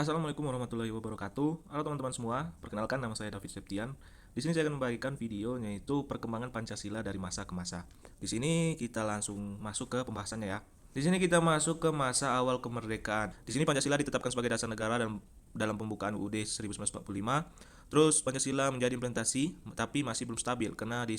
Assalamualaikum warahmatullahi wabarakatuh. Halo teman-teman semua, perkenalkan nama saya David Septian. Di sini saya akan membagikan video yaitu perkembangan Pancasila dari masa ke masa. Di sini kita langsung masuk ke pembahasannya ya. Di sini kita masuk ke masa awal kemerdekaan. Di sini Pancasila ditetapkan sebagai dasar negara dan dalam pembukaan UUD 1945. Terus Pancasila menjadi implementasi, tapi masih belum stabil karena di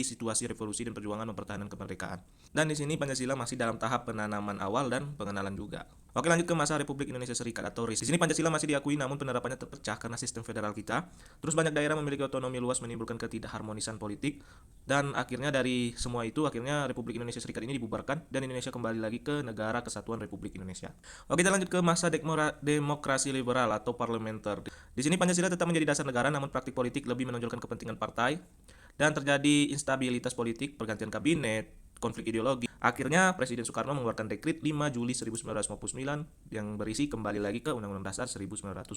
situasi revolusi dan perjuangan mempertahankan kemerdekaan. Dan di sini Pancasila masih dalam tahap penanaman awal dan pengenalan juga. Oke, lanjut ke masa Republik Indonesia Serikat atau RIS. Di sini Pancasila masih diakui namun penerapannya terpecah karena sistem federal kita. Terus banyak daerah memiliki otonomi luas menimbulkan ketidakharmonisan politik dan akhirnya dari semua itu akhirnya Republik Indonesia Serikat ini dibubarkan dan Indonesia kembali lagi ke Negara Kesatuan Republik Indonesia. Oke, kita lanjut ke masa demokrasi liberal atau parlementer. Di sini Pancasila tetap menjadi dasar negara namun praktik politik lebih menonjolkan kepentingan partai dan terjadi instabilitas politik, pergantian kabinet, konflik ideologi. Akhirnya Presiden Soekarno mengeluarkan dekrit 5 Juli 1959 yang berisi kembali lagi ke Undang-Undang Dasar 1945.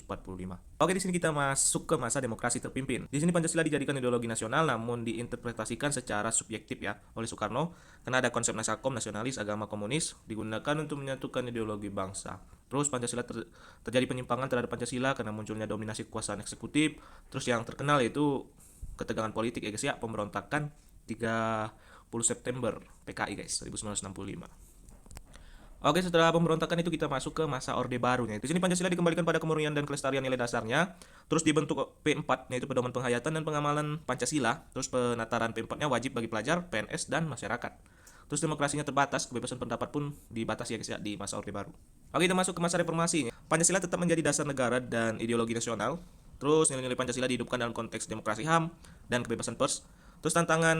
Oke, di sini kita masuk ke masa demokrasi terpimpin. Di sini Pancasila dijadikan ideologi nasional namun diinterpretasikan secara subjektif ya oleh Soekarno karena ada konsep nasakom, nasionalis, agama komunis digunakan untuk menyatukan ideologi bangsa. Terus Pancasila terjadi penyimpangan terhadap Pancasila karena munculnya dominasi kekuasaan eksekutif. Terus yang terkenal yaitu ketegangan politik ya guys ya, pemberontakan 30 September PKI guys 1965. Oke, setelah pemberontakan itu kita masuk ke masa Orde Baru. Di sini Pancasila dikembalikan pada kemurnian dan kelestarian nilai dasarnya. Terus dibentuk P4 yaitu pedoman penghayatan dan pengamalan Pancasila. Terus penataran P4-nya wajib bagi pelajar, PNS dan masyarakat. Terus demokrasinya terbatas, kebebasan pendapat pun dibatasi ya guys ya di masa Orde Baru. Oke, kita masuk ke masa reformasi. Pancasila tetap menjadi dasar negara dan ideologi nasional. Terus nilai-nilai Pancasila dihidupkan dalam konteks demokrasi HAM dan kebebasan pers. Terus tantangan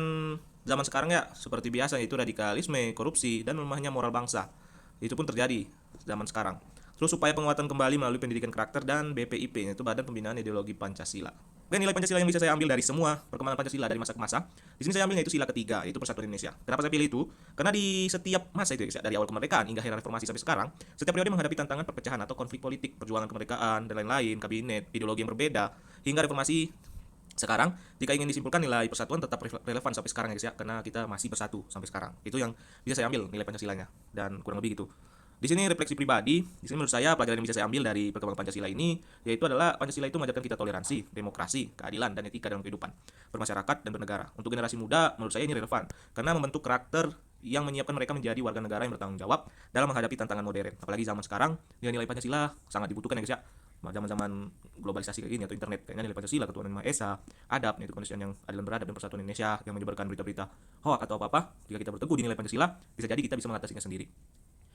zaman sekarang ya seperti biasa yaitu radikalisme, korupsi dan melemahnya moral bangsa. Itu pun terjadi zaman sekarang. Terus upaya penguatan kembali melalui pendidikan karakter dan BPIP yaitu Badan Pembinaan Ideologi Pancasila. Oke, nilai Pancasila yang bisa saya ambil dari semua perkembangan Pancasila dari masa ke masa. Di sini saya ambilnya itu sila ketiga, yaitu Persatuan Indonesia. Kenapa saya pilih itu? Karena di setiap masa itu ya, dari awal kemerdekaan hingga era reformasi sampai sekarang, setiap periode menghadapi tantangan perpecahan atau konflik politik, perjuangan kemerdekaan dan lain-lain, kabinet, ideologi yang berbeda, hingga reformasi sekarang. Jika ingin disimpulkan, nilai persatuan tetap relevan sampai sekarang ya guys ya, karena kita masih bersatu sampai sekarang. Itu yang bisa saya ambil nilai Pancasilanya dan kurang lebih gitu. Di sini refleksi pribadi, di sini menurut saya pelajaran yang bisa saya ambil dari perkembangan Pancasila ini yaitu adalah Pancasila itu mengajarkan kita toleransi, demokrasi, keadilan dan etika dalam kehidupan bermasyarakat dan bernegara. Untuk generasi muda menurut saya ini relevan karena membentuk karakter yang menyiapkan mereka menjadi warga negara yang bertanggung jawab dalam menghadapi tantangan modern. Apalagi zaman sekarang, nilai-nilai Pancasila sangat dibutuhkan ya guys ya. Zaman-zaman globalisasi kayak gini atau internet, kayaknya nilai Pancasila, ketuhanan Maha Esa, adab, yaitu kondisi yang adil dan beradab dan persatuan Indonesia yang menyebarkan berita-berita hoak atau apa-apa. Jika kita berteguh di nilai Pancasila, bisa jadi kita bisa mengatasinya sendiri.